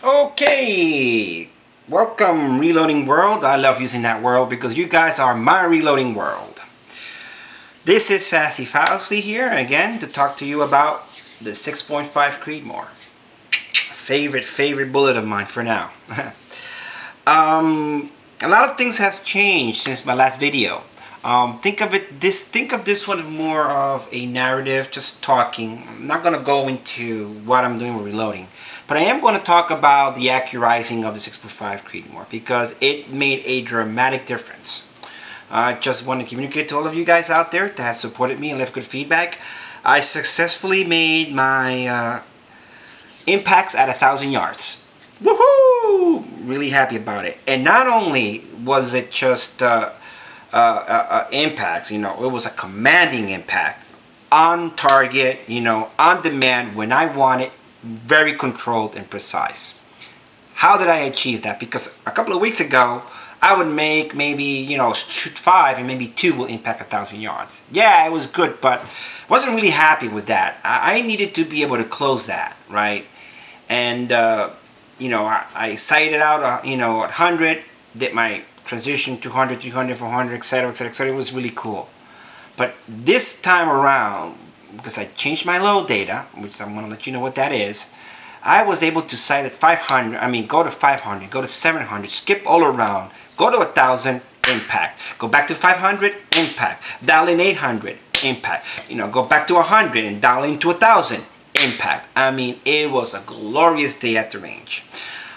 Okay, welcome Reloading World. I love using that world because you guys are my reloading world. This is Fasty Fausty here again to talk to you about the 6.5 Creedmoor. Favorite bullet of mine for now. A lot of things has changed since my last video. Think of this one more of a narrative, just talking. I'm not gonna go into what I'm doing with reloading, but I am going to talk about the Accurizing of the 6.5 Creedmoor because it made a dramatic difference. I just want to communicate to all of you guys out there that have supported me and left good feedback. I successfully made my impacts at 1,000 yards. Woohoo! Really happy about it. And not only was it just impacts, it was a commanding impact, on target, on demand when I want it, very controlled and precise. How did I achieve that? Because a couple of weeks ago, I would make maybe, shoot 5 and maybe 2 will impact 1,000 yards. Yeah, it was good, but wasn't really happy with that. I needed to be able to close that, right? And, I sighted out, at 100, did my transition 200, 300, 400, etc., etc., etc. It was really cool. But this time around, because I changed my load data, which I'm going to let you know what that is, I was able to sight at 500, go to 500, go to 700, skip all around, go to 1,000, impact, go back to 500, impact, dial in 800, impact, go back to 100 and dial into 1,000, impact. It was a glorious day at the range.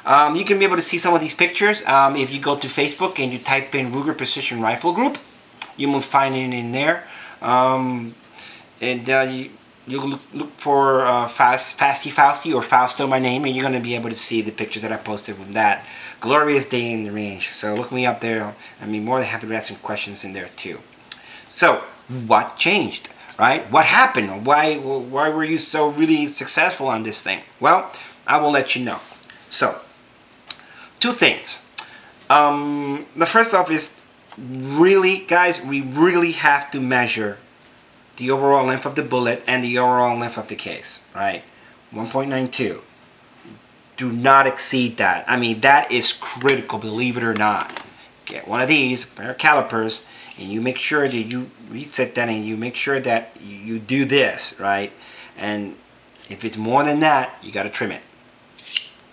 You can be able to see some of these pictures if you go to Facebook and you type in Ruger Precision Rifle Group. You will find it in there. You look for Fasty Fausty or Fausto, my name, and you're going to be able to see the pictures that I posted with that glorious day in the range. So look me up there. More than happy to ask some questions in there too. So what changed, right? What happened? Why were you so really successful on this thing? Well, I will let you know. So, 2 things. The first off is, really, guys, we really have to measure the overall length of the bullet and the overall length of the case, right? 1.92. Do not exceed that. That is critical, believe it or not. Get one of these, pair of calipers, and you make sure that you reset that and you make sure that you do this, right? And if it's more than that, you gotta trim it.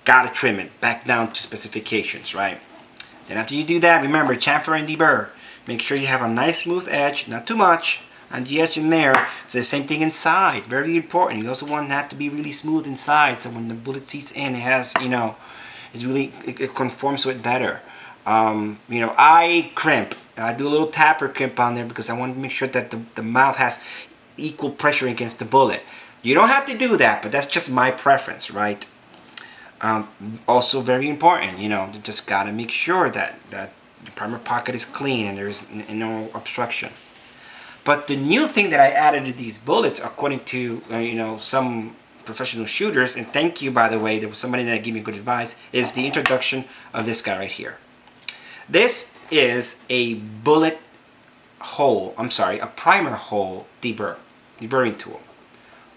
Gotta trim it back down to specifications, right? Then after you do that, remember, chamfer and deburr. Make sure you have a nice smooth edge, not too much, on the edge in there. It's the same thing inside, very important. You also want that to be really smooth inside, so when the bullet seats in, it has, it conforms to it better. I crimp. I do a little tapper crimp on there because I want to make sure that the mouth has equal pressure against the bullet. You don't have to do that, but that's just my preference, right? Also very important, you just gotta make sure that the primer pocket is clean and there's no obstruction. But the new thing that I added to these bullets, according to some professional shooters, and thank you, by the way, there was somebody that gave me good advice, is the introduction of this guy right here. This is a bullet hole, a primer hole deburring tool.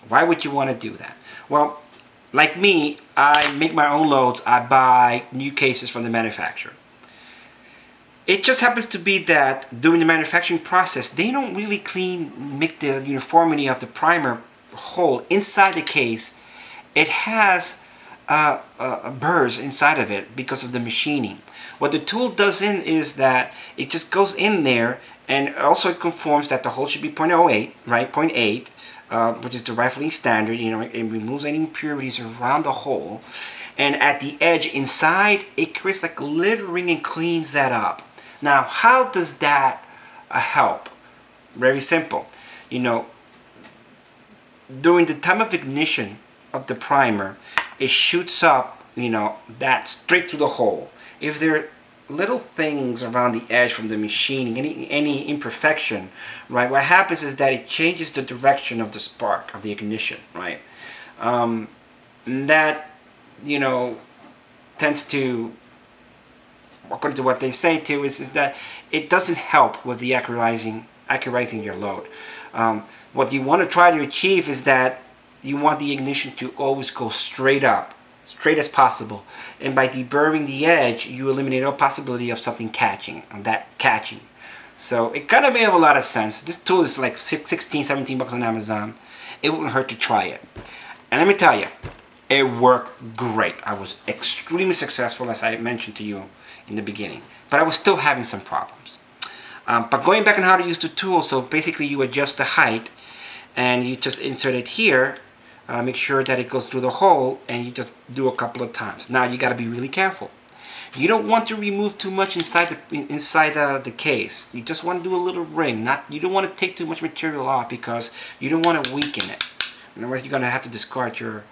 Why would you want to do that? Well, like me, I make my own loads. I buy new cases from the manufacturer. It just happens to be that during the manufacturing process, they don't really make the uniformity of the primer hole inside the case. It has burrs inside of it because of the machining. What the tool does is that it just goes in there, and also it conforms that the hole should be 0.08, right? 0.8, which is the rifling standard. It removes any impurities around the hole, and at the edge inside, it creates like littering and cleans that up. Now, how does that help? Very simple. During the time of ignition of the primer, it shoots up, that straight to the hole. If there are little things around the edge from the machining, any imperfection, right, what happens is that it changes the direction of the spark, of the ignition, right? That, tends to, according to what they say too, is that it doesn't help with the accurizing your load. What you want to try to achieve is that you want the ignition to always go straight up, straight as possible. And by deburring the edge, you eliminate all possibility of something catching, So it kind of made a lot of sense. This tool is like 16, 17 bucks on Amazon. It wouldn't hurt to try it. And let me tell you, it worked great. I was extremely successful, as I mentioned to you in the beginning. But I was still having some problems. But going back on how to use the tool, so basically you adjust the height and you just insert it here. Make sure that it goes through the hole, and you just do a couple of times. Now you got to be really careful. You don't want to remove too much inside the case. You just want to do a little ring. You don't want to take too much material off because you don't want to weaken it. Otherwise, you're gonna have to discard your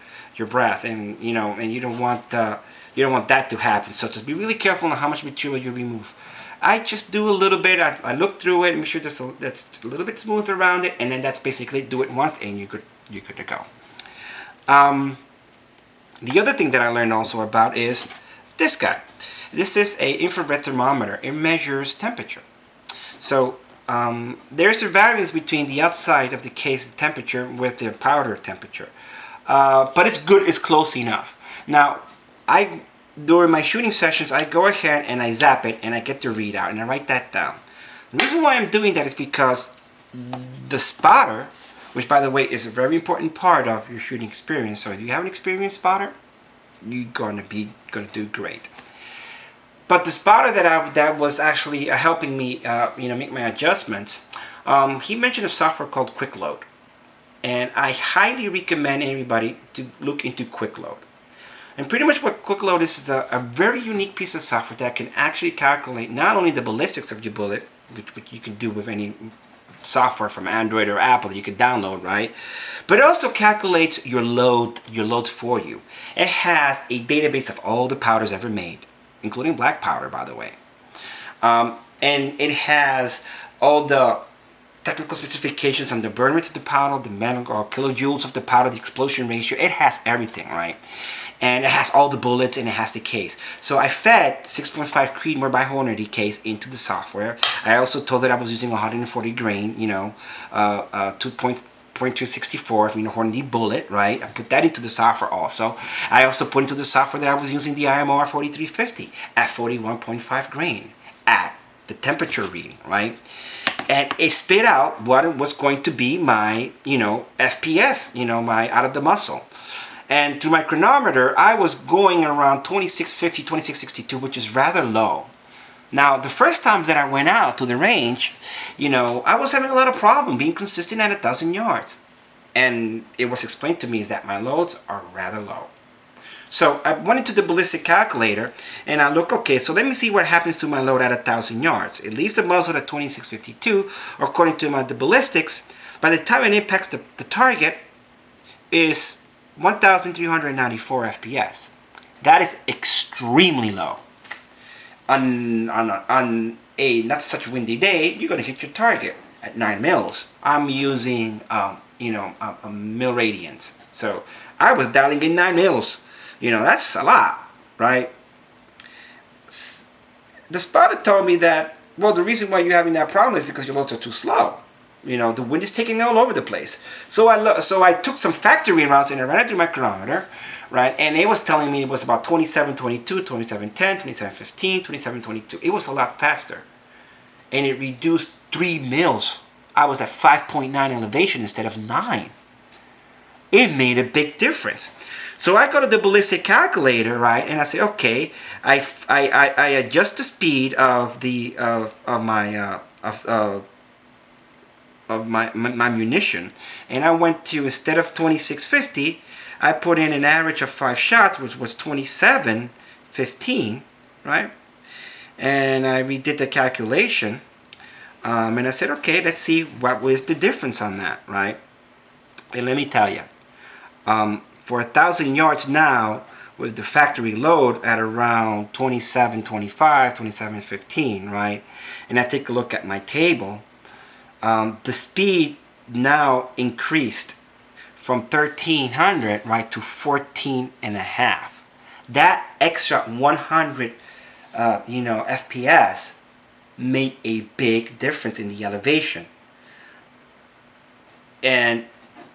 brass, and you don't want that to happen. So just be really careful on how much material you remove. I just do a little bit. I look through it, make sure that's a little bit smooth around it, and then that's basically do it once, and you're good to go. The other thing that I learned also about is this guy. This is a infrared thermometer. It measures temperature. So there's a variance between the outside of the case temperature with the powder temperature, but it's good. It's close enough. Now, during my shooting sessions, I go ahead and I zap it and I get the readout and I write that down. The reason why I'm doing that is because the spotter, which by the way is a very important part of your shooting experience. So if you have an experienced spotter, you're gonna do great. But the spotter that was actually helping me, make my adjustments. He mentioned a software called Quickload, and I highly recommend everybody to look into Quickload. And pretty much what Quickload is a very unique piece of software that can actually calculate not only the ballistics of your bullet, which you can do with any software from Android or Apple that you can download, right? But it also calculates your loads for you. It has a database of all the powders ever made, including black powder, by the way. And it has all the technical specifications on the burn rates of the powder, the kilojoules of the powder, the explosion ratio. It has everything, right? And it has all the bullets, and it has the case. So I fed 6.5 Creedmoor by Hornady case into the software. I also told it I was using 140 grain, 2.264, Hornady bullet, right? I put that into the software also. I also put into the software that I was using the IMR 4350 at 41.5 grain at the temperature reading, right? And it spit out what was going to be my, FPS, my out of the muscle. And through my chronometer, I was going around 2650, 2662, which is rather low. Now, the first times that I went out to the range, I was having a lot of problem being consistent at 1,000 yards. And it was explained to me is that my loads are rather low. So I went into the ballistic calculator and I look, okay, so let me see what happens to my load at 1,000 yards. It leaves the muzzle at 2652, or according to the ballistics, by the time it impacts the target is 1,394 FPS. That is extremely low. On a not such windy day, you're going to hit your target at 9 mils. I'm using, a mil radians. So I was dialing in 9 mils. That's a lot, right? The spotter told me that, well, the reason why you're having that problem is because your loads are too slow. The wind is taking all over the place. So I took some factory routes and I ran it through my chronometer, right? And it was telling me it was about 2722, 2710, 2715, 2722. It was a lot faster. And it reduced 3 mils. I was at 5.9 elevation instead of 9. It made a big difference. So I go to the ballistic calculator, right? And I say, okay, I adjust the speed of my munition, and I went to, instead of 2650, I put in an average of 5 shots, which was 2715, right? And I redid the calculation, and I said, okay, let's see what was the difference on that, right? And let me tell you, for 1,000 yards now, with the factory load at around 2725, 2715, right? And I take a look at my table. The speed now increased from 1,300 right to 14 and a half. That extra 100 FPS made a big difference in the elevation, and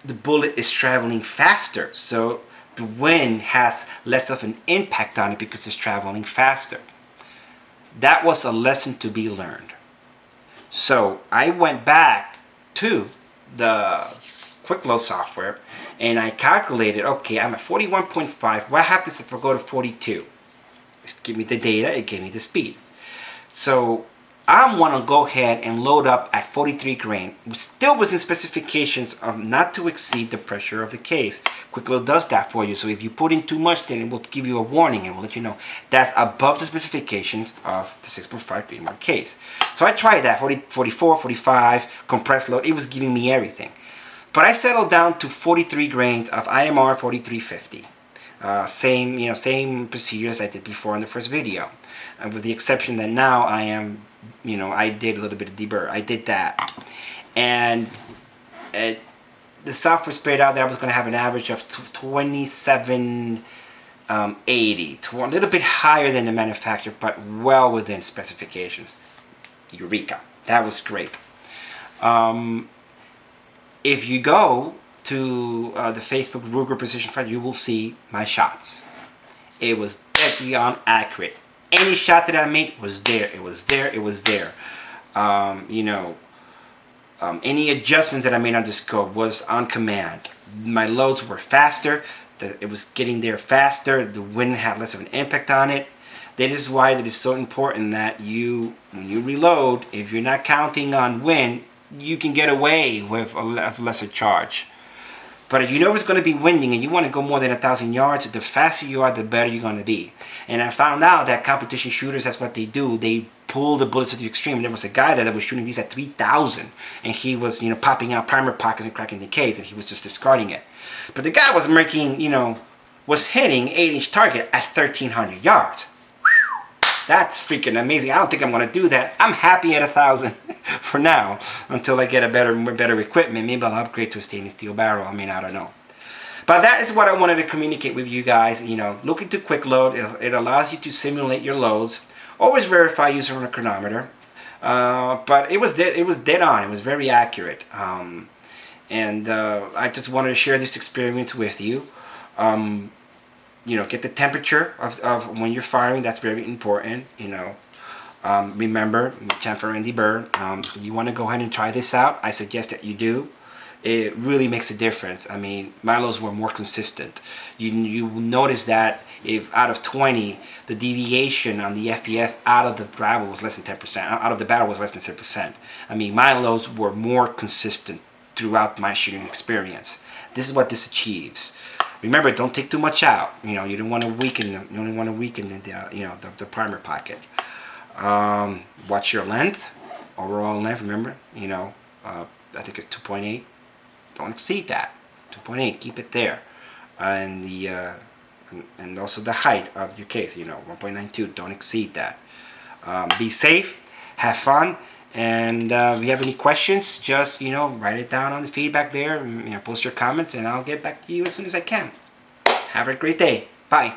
the bullet is traveling faster. So the wind has less of an impact on it because it's traveling faster. That was a lesson to be learned. So I went back to the Quickload software and I calculated, okay, I'm at 41.5. What happens if I go to 42? It gave me the data, it gave me the speed. So I want to go ahead and load up at 43 grain. Still within specifications of not to exceed the pressure of the case. Quickload does that for you. So if you put in too much, then it will give you a warning and will let you know that's above the specifications of the 6.5 Creedmoor case. So I tried that, 44, 45, compressed load. It was giving me everything. But I settled down to 43 grains of IMR 4350. Same procedure as I did before in the first video. With the exception that now I am, I did a little bit of deburr. I did that. And the software spit out that I was going to have an average of 2780. A little bit higher than the manufacturer, but well within specifications. Eureka. That was great. If you go to the Facebook Ruger Precision Fighter, you will see my shots. It was dead beyond accurate. Any shot that I made was there. It was there. It was there. Any adjustments that I made on the scope was on command. My loads were faster. It was getting there faster. The wind had less of an impact on it. That is why it is so important that when you reload, if you're not counting on wind, you can get away with a lesser charge. But if you know it's going to be winding and you want to go more than 1,000 yards, the faster you are, the better you're going to be. And I found out that competition shooters, that's what they do. They pull the bullets to the extreme. There was a guy there that was shooting these at 3,000, and he was, popping out primer pockets and cracking the case, and he was just discarding it. But the guy was making, was hitting 8-inch target at 1,300 yards. That's freaking amazing. I don't think I'm going to do that. I'm happy at 1,000 for now until I get a better equipment. Maybe I'll upgrade to a stainless steel barrel. I don't know. But that is what I wanted to communicate with you guys. Look into Quickload. It allows you to simulate your loads. Always verify using a chronometer. But it was dead on. It was very accurate. I just wanted to share this experience with you. Get the temperature of when you're firing. That's very important. Remember, camphor and deburr. You want to go ahead and try this out. I suggest that you do. It really makes a difference. My loads were more consistent. You will notice that if out of 20, the deviation on the FPF out of the barrel was less than 10%. Out of the barrel was less than 10%. my loads were more consistent throughout my shooting experience. This is what this achieves. Remember, don't take too much out. You don't want to weaken them. You don't want to weaken the primer pocket. Watch your length, overall length. Remember, I think it's 2.8. Don't exceed that. 2.8. Keep it there, and and also the height of your case. 1.92. Don't exceed that. Be safe. Have fun. And if you have any questions, just write it down on the feedback there. Post your comments, and I'll get back to you as soon as I can. Have a great day. Bye.